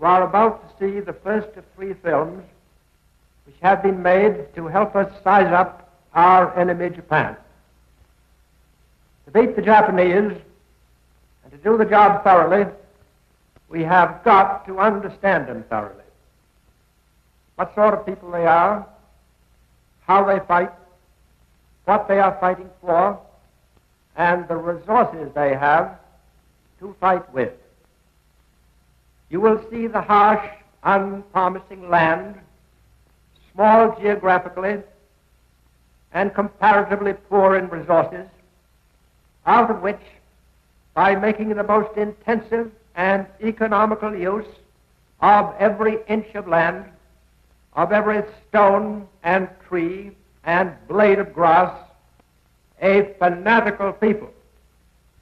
You are about to see the first of 3 films which have been made to help us size up our enemy, Japan. To beat the Japanese and to do the job thoroughly, we have got to understand them thoroughly. What sort of people they are, how they fight, what they are fighting for, and the resources they have to fight with. You will see the harsh, unpromising land, small geographically and comparatively poor in resources, out of which, by making the most intensive and economical use of every inch of land, of every stone and tree and blade of grass, a fanatical people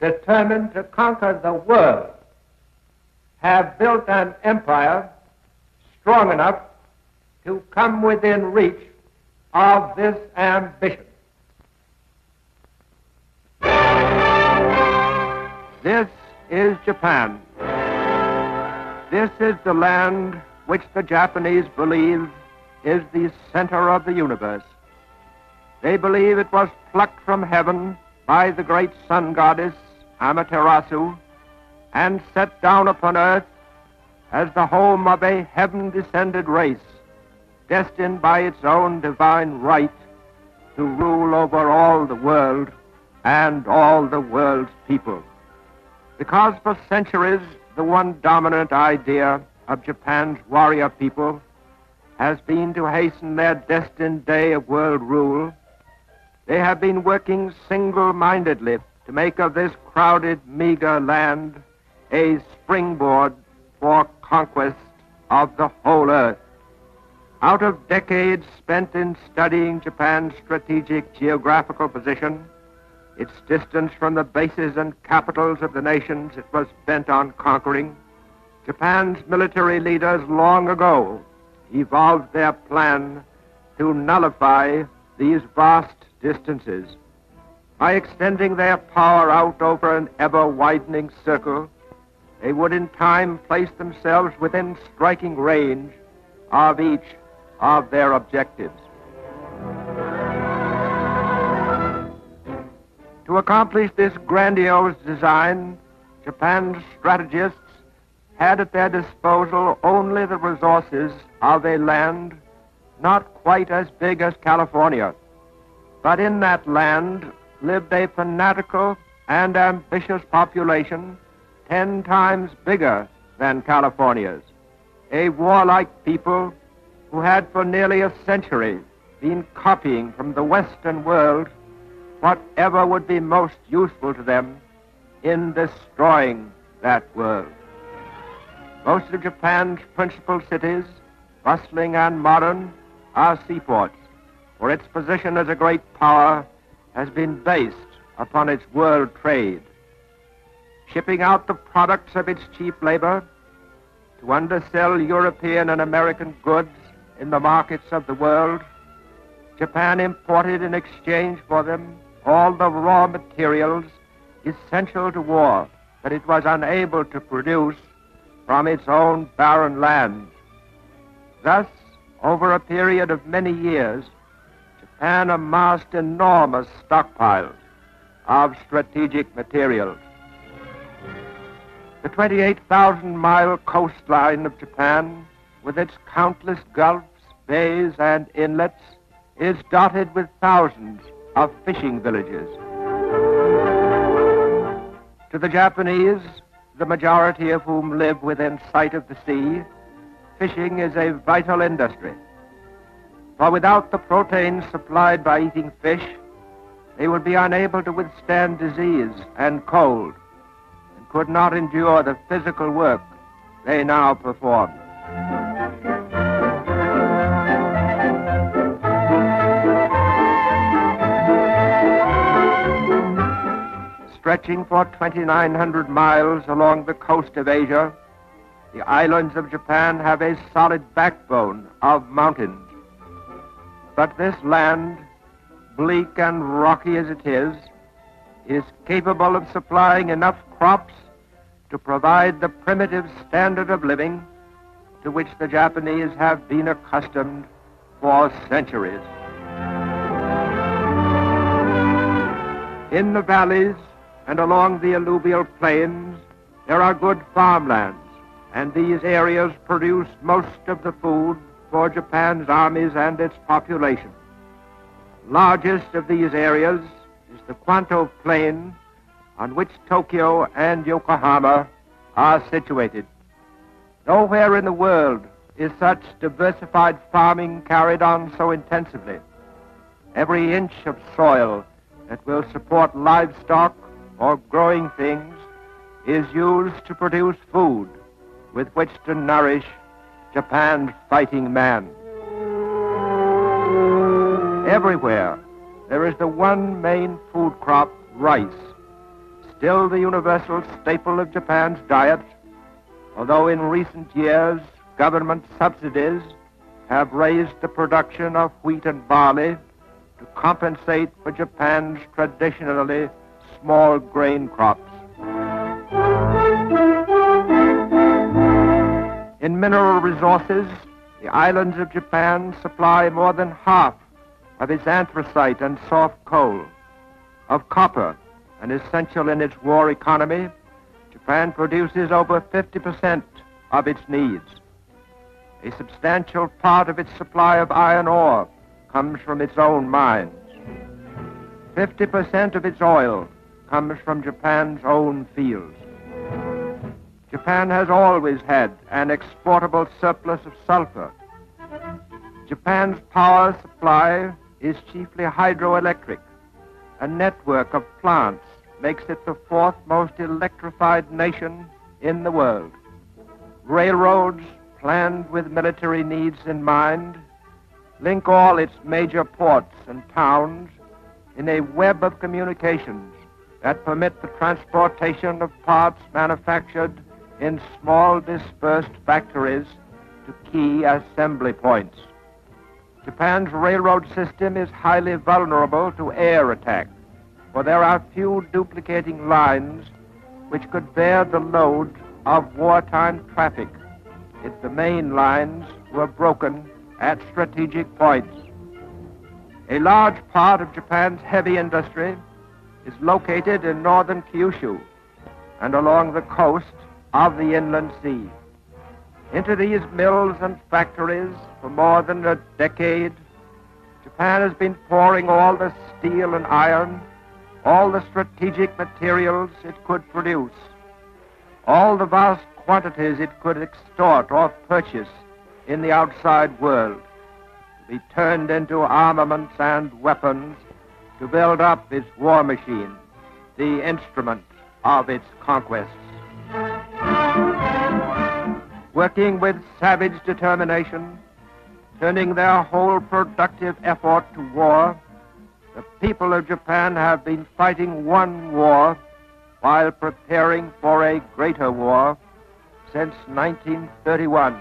determined to conquer the world have built an empire strong enough to come within reach of this ambition. This is Japan. This is the land which the Japanese believe is the center of the universe. They believe it was plucked from heaven by the great sun goddess Amaterasu and set down upon earth as the home of a heaven-descended race, destined by its own divine right to rule over all the world and all the world's people. Because for centuries the one dominant idea of Japan's warrior people has been to hasten their destined day of world rule, they have been working single-mindedly to make of this crowded, meager land a springboard for conquest of the whole earth. Out of decades spent in studying Japan's strategic geographical position, its distance from the bases and capitals of the nations it was bent on conquering, Japan's military leaders long ago evolved their plan to nullify these vast distances. By extending their power out over an ever-widening circle, they would in time place themselves within striking range of each of their objectives. To accomplish this grandiose design, Japan's strategists had at their disposal only the resources of a land not quite as big as California. But in that land lived a fanatical and ambitious population 10 times bigger than California's, a warlike people who had for nearly a century been copying from the Western world whatever would be most useful to them in destroying that world. Most of Japan's principal cities, bustling and modern, are seaports, for its position as a great power has been based upon its world trade. Shipping out the products of its cheap labor to undersell European and American goods in the markets of the world, Japan imported in exchange for them all the raw materials essential to war that it was unable to produce from its own barren lands. Thus, over a period of many years, Japan amassed enormous stockpiles of strategic materials. The 28,000-mile coastline of Japan, with its countless gulfs, bays, and inlets, is dotted with thousands of fishing villages. To the Japanese, the majority of whom live within sight of the sea, fishing is a vital industry. For without the protein supplied by eating fish, they would be unable to withstand disease and cold, and could not endure the physical work they now perform. Stretching for 2,900 miles along the coast of Asia, the islands of Japan have a solid backbone of mountains. But this land, bleak and rocky as it is capable of supplying enough crops to provide the primitive standard of living to which the Japanese have been accustomed for centuries. In the valleys and along the alluvial plains, there are good farmlands, and these areas produce most of the food for Japan's armies and its population. Largest of these areas is the Kwanto Plain, on which Tokyo and Yokohama are situated. Nowhere in the world is such diversified farming carried on so intensively. Every inch of soil that will support livestock or growing things is used to produce food with which to nourish Japan's fighting man. Everywhere there is the one main food crop, rice, still the universal staple of Japan's diet, although in recent years government subsidies have raised the production of wheat and barley to compensate for Japan's traditionally small grain crops. In mineral resources, the islands of Japan supply more than half of its anthracite and soft coal. Of copper, an essential in its war economy, Japan produces over 50% of its needs. A substantial part of its supply of iron ore comes from its own mines. 50% of its oil comes from Japan's own fields. Japan has always had an exportable surplus of sulfur. Japan's power supply is chiefly hydroelectric. A network of plants makes it the fourth most electrified nation in the world. Railroads, planned with military needs in mind, link all its major ports and towns in a web of communications that permit the transportation of parts manufactured in small dispersed factories to key assembly points. Japan's railroad system is highly vulnerable to air attack, for there are few duplicating lines which could bear the load of wartime traffic if the main lines were broken at strategic points. A large part of Japan's heavy industry is located in northern Kyushu and along the coast of the inland sea. Into these mills and factories for more than a decade, Japan has been pouring all the steel and iron, all the strategic materials it could produce, all the vast quantities it could extort or purchase in the outside world, to be turned into armaments and weapons to build up its war machine, the instrument of its conquests. Working with savage determination, turning their whole productive effort to war, the people of Japan have been fighting one war while preparing for a greater war since 1931.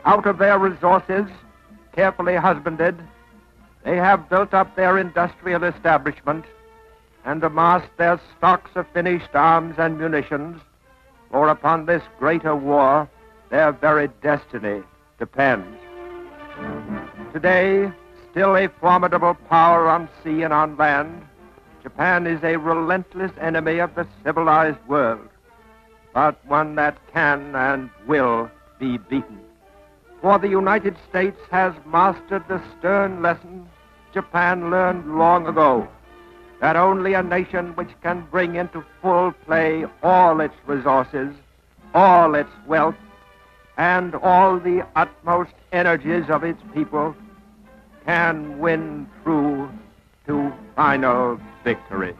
Out of their resources, carefully husbanded, they have built up their industrial establishment and amassed their stocks of finished arms and munitions, for upon this greater war their very destiny depends. Today, still a formidable power on sea and on land, Japan is a relentless enemy of the civilized world, but one that can and will be beaten. For the United States has mastered the stern lesson Japan learned long ago, that only a nation which can bring into full play all its resources, all its wealth, and all the utmost energies of its people can win through to final victory.